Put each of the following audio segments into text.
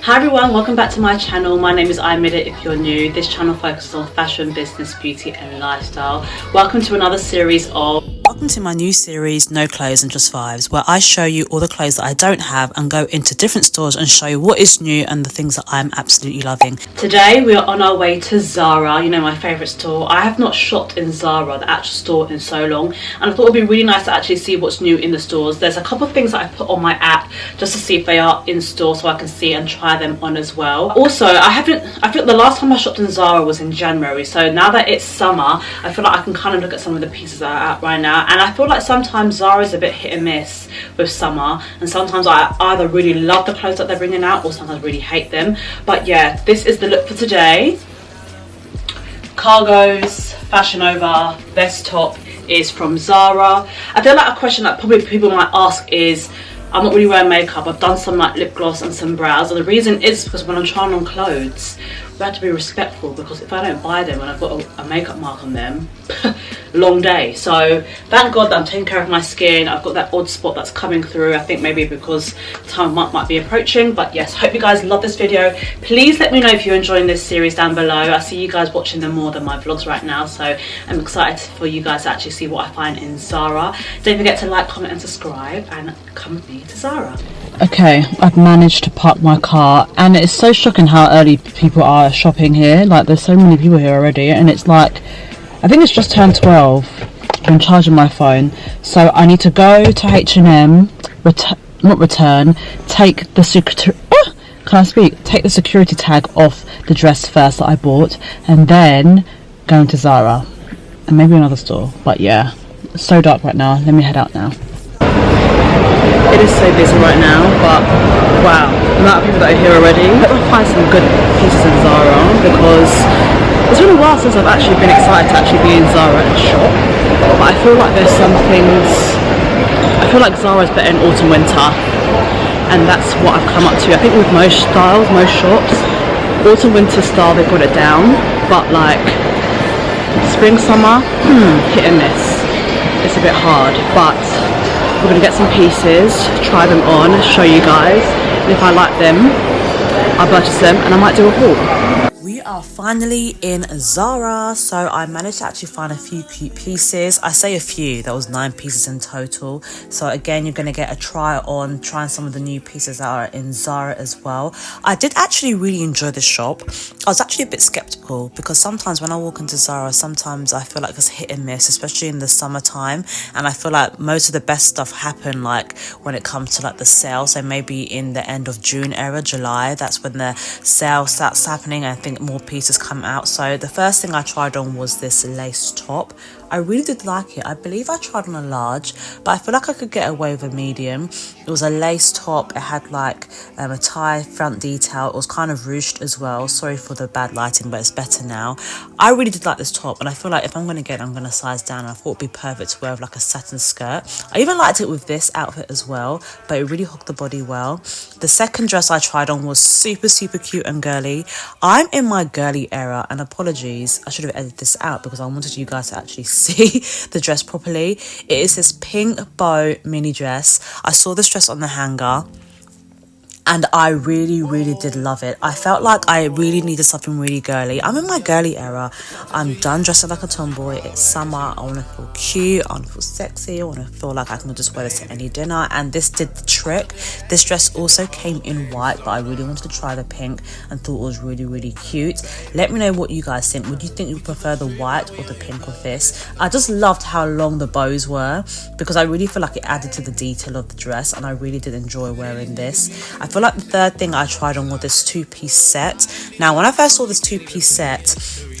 Hi everyone, welcome back to my channel. My name is Imida if you're new. This channel focuses on fashion, business, beauty and lifestyle. Welcome to another series of... Welcome to my new series, No Clothes and Just Vibes, where I show you all the clothes that I don't have and go into different stores and show you what is new and the things that I'm absolutely loving. Today we are on our way to Zara, you know, my favourite store. I have not shopped in Zara, the actual store, in so long, and I thought it would be really nice to actually see what's new in the stores. There's a couple of things that I put on my app just to see if they are in store so I can see and try them on as well. Also, I feel the last time I shopped in Zara was in January, so now that it's summer, I feel like I can kind of look at some of the pieces that are out right now. And I feel like sometimes Zara is a bit hit and miss with summer, and sometimes I either really love the clothes that they're bringing out or sometimes really hate them. But yeah, this is the look for today. Cargos, Fashion Over, vest top is from Zara. I feel like a question that probably people might ask is, I'm not really wearing makeup, I've done some like lip gloss and some brows, and the reason is because when I'm trying on clothes, we have to be respectful, because if I don't buy them and I've got a makeup mark on them, long day. So thank God that I'm taking care of my skin. I've got that odd spot that's coming through, I think maybe because time of month might be approaching. But yes, hope you guys love this video. Please let me know if you're enjoying this series down below. I see you guys watching them more than my vlogs right now, so I'm excited for you guys to actually see what I find in Zara. Don't forget to like, comment and subscribe, and come with me to Zara. Okay, I've managed to park my car, and it's so shocking how early people are shopping here. Like, there's so many people here already, and it's like, I think it's just turned 12. I've been charging my phone, so I need to go to H&M, take the security tag off the dress first that I bought, and then go into Zara and maybe another store. But yeah, it's so dark right now. Let me head out now. It is so busy right now, but wow, the amount of people that are here already. I hope I find some good pieces in Zara, because it's been a while since I've actually been excited to actually be in Zara and shop. But I feel like there's some things, I feel like Zara's better in autumn winter, and that's what I've come up to. I think with most styles, most shops, autumn winter style they've got it down, but like spring summer, hit and miss. It's a bit hard, but we're going to get some pieces, try them on, show you guys, and if I like them, I'll purchase them and I might do a haul. We are finally in Zara, so I managed to actually find a few cute pieces. I say a few, there was 9 pieces in total. So again, you're going to get a try on, trying some of the new pieces that are in Zara as well. I did actually really enjoy this shop. I was actually a bit skeptical, because sometimes when I walk into Zara, sometimes I feel like it's hit and miss, especially in the summertime. And I feel like most of the best stuff happen like when it comes to like the sale. So maybe in the end of June era, July, that's when the sale starts happening. I think more pieces come out. So the first thing I tried on was this lace top. I really did like it. I believe I tried on a large, but I feel like I could get away with a medium. It was a lace top. It had like a tie front detail. It was kind of ruched as well. Sorry for the bad lighting, but it's better now. I really did like this top, and I feel like if I'm going to get it, I'm going to size down. I thought it would be perfect to wear with like a satin skirt. I even liked it with this outfit as well, but it really hooked the body well. The second dress I tried on was super cute and girly. I'm in my girly era, and apologies, I should have edited this out because I wanted you guys to actually see the dress properly. It is this pink bow mini dress. I saw this dress on the hanger and I really did love it. I felt like I really needed something really girly. I'm in my girly era. I'm done dressing like a tomboy. It's summer. I want to feel cute. I want to feel sexy. I want to feel like I can just wear this to any dinner, and this did the trick. This dress also came in white, but I really wanted to try the pink and thought it was really cute. Let me know what you guys think. Would you think you prefer the white or the pink of this? I just loved how long the bows were, because I really feel like it added to the detail of the dress, and I really did enjoy wearing this. I feel like the third thing I tried on was this 2-piece set. Now, when I first saw this 2-piece set,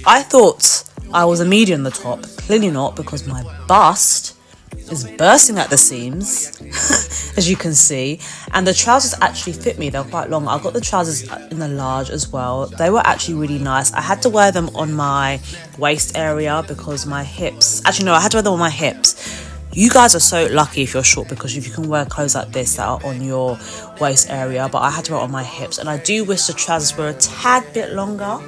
I thought I was a medium on the top. Clearly not, because my bust is bursting at the seams, as you can see, and the trousers actually fit me. They're quite long. I got the trousers in the large as well. They were actually really nice. I had to wear them on my waist area because my hips, actually no, I had to wear them on my hips. You guys are so lucky if you're short, because if you can wear clothes like this that are on your waist area, but I had to wear it on my hips, and I do wish the trousers were a tad bit longer.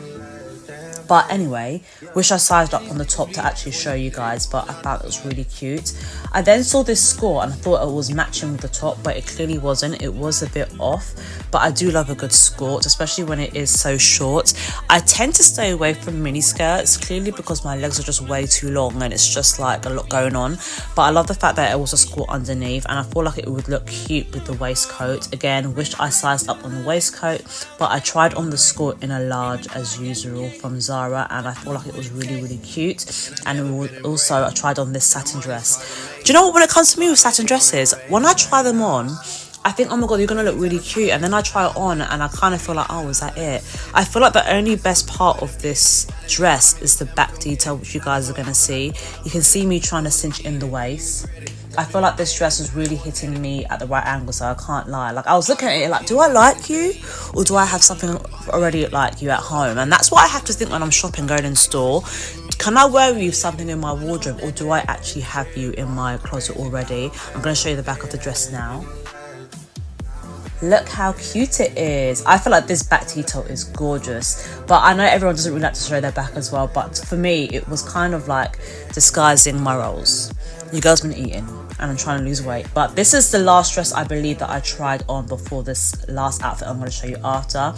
But anyway, wish I sized up on the top to actually show you guys, but I found it was really cute. I then saw this score and I thought it was matching with the top, but it clearly wasn't. It was a bit off, but I do love a good skirt, especially when it is so short. I tend to stay away from mini skirts, clearly because my legs are just way too long and it's just like a lot going on. But I love the fact that it was a skirt underneath, and I feel like it would look cute with the waistcoat. Again, wish I sized up on the waistcoat, but I tried on the skirt in a large as usual from ZARA, and I feel like it was really cute. And also I tried on this satin dress. Do you know what, when it comes to me with satin dresses, when I try them on, I think, oh my god, you're gonna look really cute, and then I try it on and I kind of feel like, oh, is that it? I feel like the only best part of this dress is the back detail, which you guys are gonna see. You can see me trying to cinch in the waist. I feel like this dress was really hitting me at the right angle, so I can't lie. Like, I was looking at it like, do I like you, or do I have something already like you at home? And that's what I have to think when I'm shopping, going in store. Can I wear you something in my wardrobe, or do I actually have you in my closet already? I'm going to show you the back of the dress now. Look how cute it is. I feel like this back detail is gorgeous, but I know everyone doesn't really like to show their back as well, but for me it was kind of like disguising my rolls. You girls been eating and I'm trying to lose weight. But this is the last dress I believe that I tried on before this last outfit I'm going to show you after.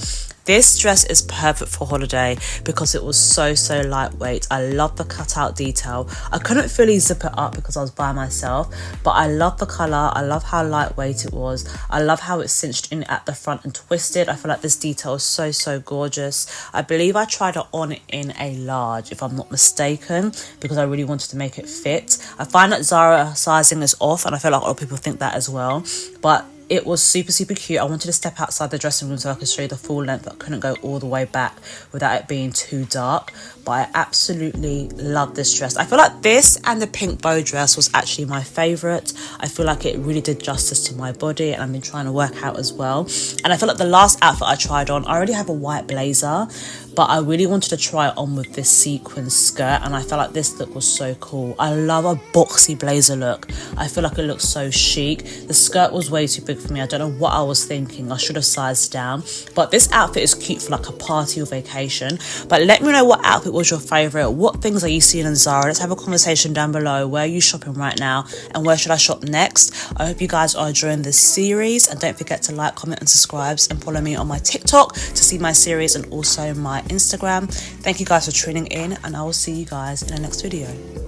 This dress is perfect for holiday because it was so lightweight. I love the cutout detail. I couldn't fully zip it up because I was by myself, but I love the colour. I love how lightweight it was. I love how it's cinched in at the front and twisted. I feel like this detail is so gorgeous. I believe I tried it on in a large, if I'm not mistaken, because I really wanted to make it fit. I find that ZARA sizing is off, and I feel like a lot of people think that as well, but it was super cute. I wanted to step outside the dressing room so I could show you the full length, but I couldn't go all the way back without it being too dark. But I absolutely love this dress. I feel like this and the pink bow dress was actually my favourite. I feel like it really did justice to my body, and I've been trying to work out as well. And I feel like the last outfit I tried on, I already have a white blazer, but I really wanted to try it on with this sequin skirt, and I felt like this look was so cool. I love a boxy blazer look. I feel like it looks so chic. The skirt was way too big for me. I don't know what I was thinking. I should have sized down. But this outfit is cute for like a party or vacation. But let me know what outfit was your favourite. What things are you seeing in ZARA? Let's have a conversation down below. Where are you shopping right now, and where should I shop next? I hope you guys are enjoying this series, and don't forget to like, comment and subscribe, and follow me on my TikTok to see my series and also my Instagram. Thank you guys for tuning in, and I will see you guys in the next video.